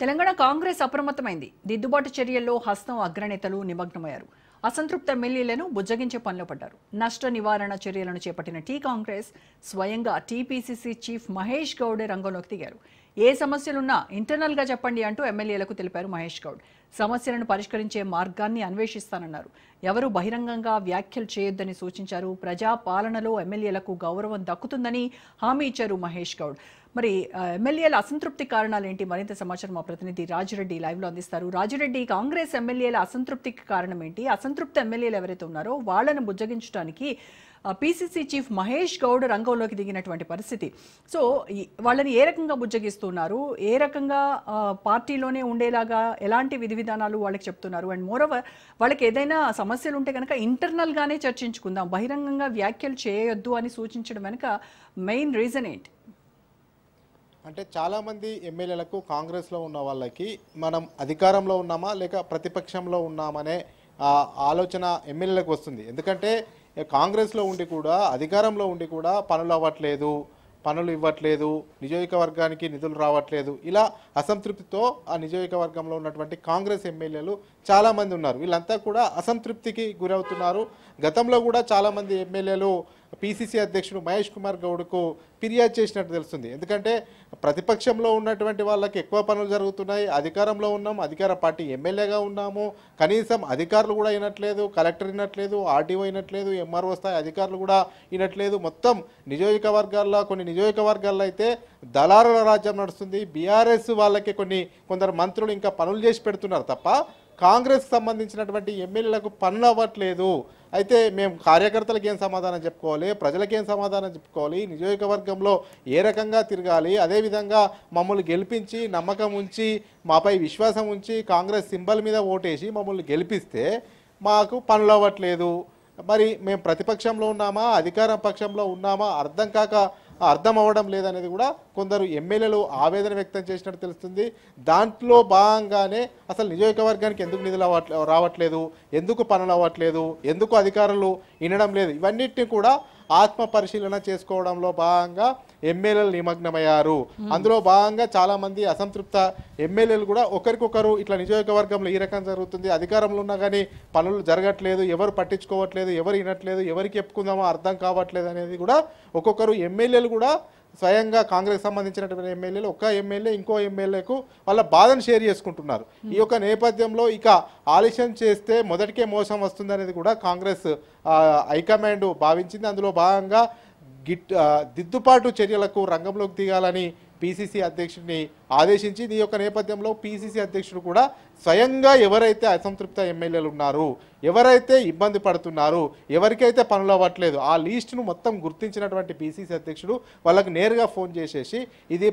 తెలంగాణ కాంగ్రెస్ అప్రమత్తమైంది. దిద్దుబాటు చర్యల్లో హస్తం అగ్రనేతలు నిమగ్నమయ్యారు. అసంతృప్త ఎమ్మెల్యేలను బుజ్జగించే పనిలో పడ్డారు. నష్ట నివారణ చర్యలను చేపట్టిన కాంగ్రెస్ స్వయంగా టీపీసీసీ చీఫ్ మహేష్ గౌడ్ రంగంలోకి దిగారు. ఏ సమస్యలున్నా ఇంటర్నల్ గా చెప్పండి అంటూ ఎమ్మెల్యేలకు తెలిపారు మహేష్ గౌడ్. సమస్యలను పరిష్కరించే మార్గాన్ని అన్వేషిస్తానన్నారు. ఎవరు బహిరంగంగా వ్యాఖ్యలు చేయొద్దని సూచించారు. ప్రజా పాలనలో ఎమ్మెల్యేలకు గౌరవం దక్కుతుందని హామీ ఇచ్చారు మహేష్ గౌడ్. మరి ఎమ్మెల్యేల అసంతృప్తి కారణాలేంటి? మరింత సమాచారం మా ప్రతినిధి రాజిరెడ్డి లైవ్ లో అందిస్తారు. రాజిరెడ్డి, కాంగ్రెస్ ఎమ్మెల్యేల అసంతృప్తికి కారణం ఏంటి? అసంతృప్త ఎమ్మెల్యేలు ఎవరైతే ఉన్నారో వాళ్ళను బుజ్జగించడానికి పీసీసీ చీఫ్ మహేష్ గౌడ్ రంగంలోకి దిగినటువంటి పరిస్థితి. సో వాళ్ళని ఏ రకంగా బుజ్జగిస్తున్నారు, ఏ రకంగా పార్టీలోనే ఉండేలాగా ఎలాంటి విధి విధానాలు వాళ్ళకి చెప్తున్నారు? అండ్ మోరోవర్, వాళ్ళకి ఏదైనా సమస్యలు ఉంటే కనుక ఇంటర్నల్ గానే చర్చించుకుందాం, బహిరంగంగా వ్యాఖ్యలు చేయొద్దు అని సూచించడం వెనుక మెయిన్ రీజన్ ఏంటి? అంటే చాలామంది ఎమ్మెల్యేలకు కాంగ్రెస్లో ఉన్న వాళ్ళకి మనం అధికారంలో ఉన్నామా లేక ప్రతిపక్షంలో ఉన్నామనే ఆలోచన ఎమ్మెల్యేలకు వస్తుంది. ఎందుకంటే కాంగ్రెస్లో ఉండి కూడా అధికారంలో ఉండి కూడా పనులు అవ్వట్లేదు, పనులు ఇవ్వట్లేదు, నియోజకవర్గానికి నిధులు రావట్లేదు, ఇలా అసంతృప్తితో ఆ నియోజకవర్గంలో ఉన్నటువంటి కాంగ్రెస్ ఎమ్మెల్యేలు చాలామంది ఉన్నారు. వీళ్ళంతా కూడా అసంతృప్తికి గురవుతున్నారు. గతంలో కూడా చాలామంది ఎమ్మెల్యేలు పీసీసీ అధ్యక్షుడు మహేష్ కుమార్ గౌడ్కు ఫిర్యాదు చేసినట్టు తెలుస్తుంది. ఎందుకంటే ప్రతిపక్షంలో ఉన్నటువంటి వాళ్ళకి ఎక్కువ పనులు జరుగుతున్నాయి, అధికారంలో ఉన్నాం, అధికార పార్టీ ఎమ్మెల్యేగా ఉన్నాము, కనీసం అధికారులు కూడా వినట్లేదు, కలెక్టర్ వినట్లేదు, ఆర్టీఓ వినట్లేదు, ఎంఆర్ఓ స్థాయి అధికారులు కూడా వినట్లేదు. మొత్తం నియోజకవర్గాల్లో కొన్ని నియోజకవర్గాల్లో అయితే దళారుల రాజ్యం నడుస్తుంది. బీఆర్ఎస్ వాళ్ళకి కొందరు మంత్రులు ఇంకా పనులు చేసి పెడుతున్నారు తప్ప కాంగ్రెస్కి సంబంధించినటువంటి ఎమ్మెల్యేలకు పనులు అవ్వట్లేదు. అయితే మేము కార్యకర్తలకు ఏం సమాధానం చెప్పుకోవాలి, ప్రజలకు ఏం సమాధానం చెప్పుకోవాలి, నియోజకవర్గంలో ఏ రకంగా తిరగాలి, అదేవిధంగా మమ్మల్ని గెలిపించి నమ్మకం ఉంచి మాపై విశ్వాసం ఉంచి కాంగ్రెస్ సింబల్ మీద ఓటేసి మమ్మల్ని గెలిపిస్తే మాకు పనులు అవ్వట్లేదు, మరి మేము ప్రతిపక్షంలో ఉన్నామా అధికార పక్షంలో ఉన్నామా అర్థం అవ్వడం లేదనేది కూడా కొందరు ఎమ్మెల్యేలు ఆవేదన వ్యక్తం చేసినట్టు తెలుస్తుంది. దాంట్లో భాగంగానే అసలు నియోజకవర్గానికి ఎందుకు నిధులు రావట్లేదు, ఎందుకు పనులు అవ్వట్లేదు, ఎందుకు అధికారులు వినడం లేదు, ఇవన్నిటిని కూడా ఆత్మ పరిశీలన చేసుకోవడంలో భాగంగా ఎమ్మెల్యేలు నిమగ్నమయ్యారు. అందులో భాగంగా చాలామంది అసంతృప్త ఎమ్మెల్యేలు కూడా ఒకరికొకరు ఇట్లా నియోజకవర్గంలో ఈ రకం జరుగుతుంది, అధికారంలో ఉన్నా కానీ పనులు జరగట్లేదు, ఎవరు పట్టించుకోవట్లేదు, ఎవరు వినట్లేదు, ఎవరికి చెప్పుకుందామో అర్థం కావట్లేదు అనేది కూడా ఒక్కొక్కరు ఎమ్మెల్యేలు కూడా స్వయంగా కాంగ్రెస్ సంబంధించినటువంటి ఎమ్మెల్యేలు ఒక్క ఎమ్మెల్యే ఇంకో ఎమ్మెల్యేకు వాళ్ళ బాధను షేర్ చేసుకుంటున్నారు. ఈ యొక్క నేపథ్యంలో ఇక ఆలస్యం చేస్తే మొదటికే మోసం వస్తుందనేది కూడా కాంగ్రెస్ హైకమాండ్ భావించింది. అందులో భాగంగా దిద్దుబాటు చర్యలకు రంగంలోకి దిగాలని పీసీసీ అధ్యక్షుడిని ఆదేశించింది. ఈ యొక్క నేపథ్యంలో పీసీసీ అధ్యక్షుడు కూడా స్వయంగా ఎవరైతే అసంతృప్త ఎమ్మెల్యేలు ఉన్నారు, ఎవరైతే ఇబ్బంది పడుతున్నారు, ఎవరికైతే పనులు అవ్వట్లేదు ఆ లీస్టును మొత్తం గుర్తించినటువంటి పీసీసీ అధ్యక్షుడు వాళ్ళకు నేరుగా ఫోన్ చేసేసి ఇది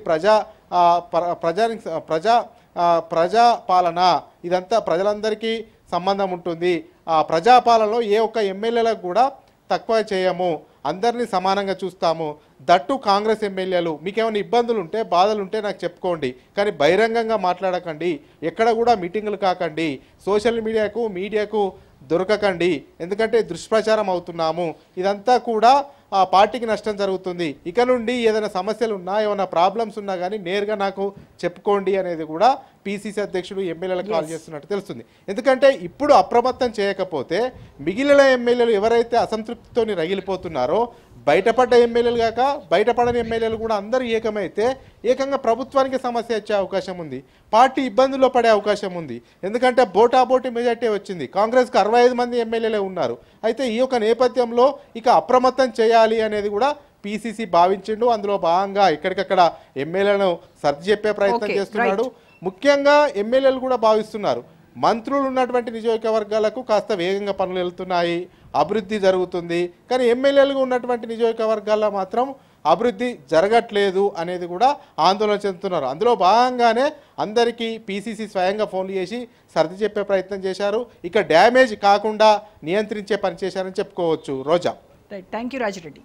ప్రజాపాలన, ఇదంతా ప్రజలందరికీ సంబంధం ఉంటుంది, ఆ ప్రజాపాలనలో ఏ ఒక్క ఎమ్మెల్యేలకు కూడా తక్కువ చేయము, అందరినీ సమానంగా చూస్తాము, దట్టు కాంగ్రెస్ ఎమ్మెల్యేలు మీకేమైనా ఇబ్బందులు ఉంటే బాధలు ఉంటే నాకు చెప్పుకోండి, కానీ బహిరంగంగా మాట్లాడకండి, ఎక్కడ కూడా మీటింగులు కాకండి, సోషల్ మీడియాకు దొరకకండి, ఎందుకంటే దుష్ప్రచారం అవుతున్నాము, ఇదంతా కూడా ఆ పార్టీకి నష్టం జరుగుతుంది, ఇక నుండి ఏదైనా సమస్యలు ఉన్నా ఏమైనా ప్రాబ్లమ్స్ ఉన్నా కానీ నేరుగా నాకు చెప్పుకోండి అనేది కూడా పీసీసీ అధ్యక్షుడు ఎమ్మెల్యేలకు కాల్ చేస్తున్నట్టు తెలుస్తుంది. ఎందుకంటే ఇప్పుడు అప్రమత్తం చేయకపోతే మిగిలిన ఎమ్మెల్యేలు ఎవరైతే అసంతృప్తితో రగిలిపోతున్నారో బయటపడ్డ ఎమ్మెల్యేలు కాక బయటపడని ఎమ్మెల్యేలు కూడా అందరూ ఏకమైతే ఏకంగా ప్రభుత్వానికి సమస్య వచ్చే అవకాశం ఉంది, పార్టీ ఇబ్బందుల్లో పడే అవకాశం ఉంది. ఎందుకంటే బోటాబోటి మెజార్టీ వచ్చింది, కాంగ్రెస్కి 65 మంది ఎమ్మెల్యేలే ఉన్నారు. అయితే ఈ యొక్క నేపథ్యంలో ఇక అప్రమత్తం చేయాలి అనేది కూడా పీసీసీ భావించిండు. అందులో భాగంగా ఎక్కడికక్కడ ఎమ్మెల్యేలను సర్ది చెప్పే ప్రయత్నం చేస్తున్నాడు. ముఖ్యంగా ఎమ్మెల్యేలు కూడా భావిస్తున్నారు మంత్రులు ఉన్నటువంటి నియోజకవర్గాలకు కాస్త వేగంగా పనులు వెళ్తున్నాయి, అభివృద్ధి జరుగుతుంది, కానీ ఎమ్మెల్యేలుగా ఉన్నటువంటి నియోజకవర్గాల్లో మాత్రం అభివృద్ధి జరగట్లేదు అనేది కూడా ఆందోళన చెందుతున్నారు. అందులో భాగంగానే అందరికీ పీసీసీ స్వయంగా ఫోన్లు చేసి సర్ది చెప్పే ప్రయత్నం చేశారు. ఇక డ్యామేజ్ కాకుండా నియంత్రించే పని చేశారని చెప్పుకోవచ్చు. రోజా. Thank you Rajireddy.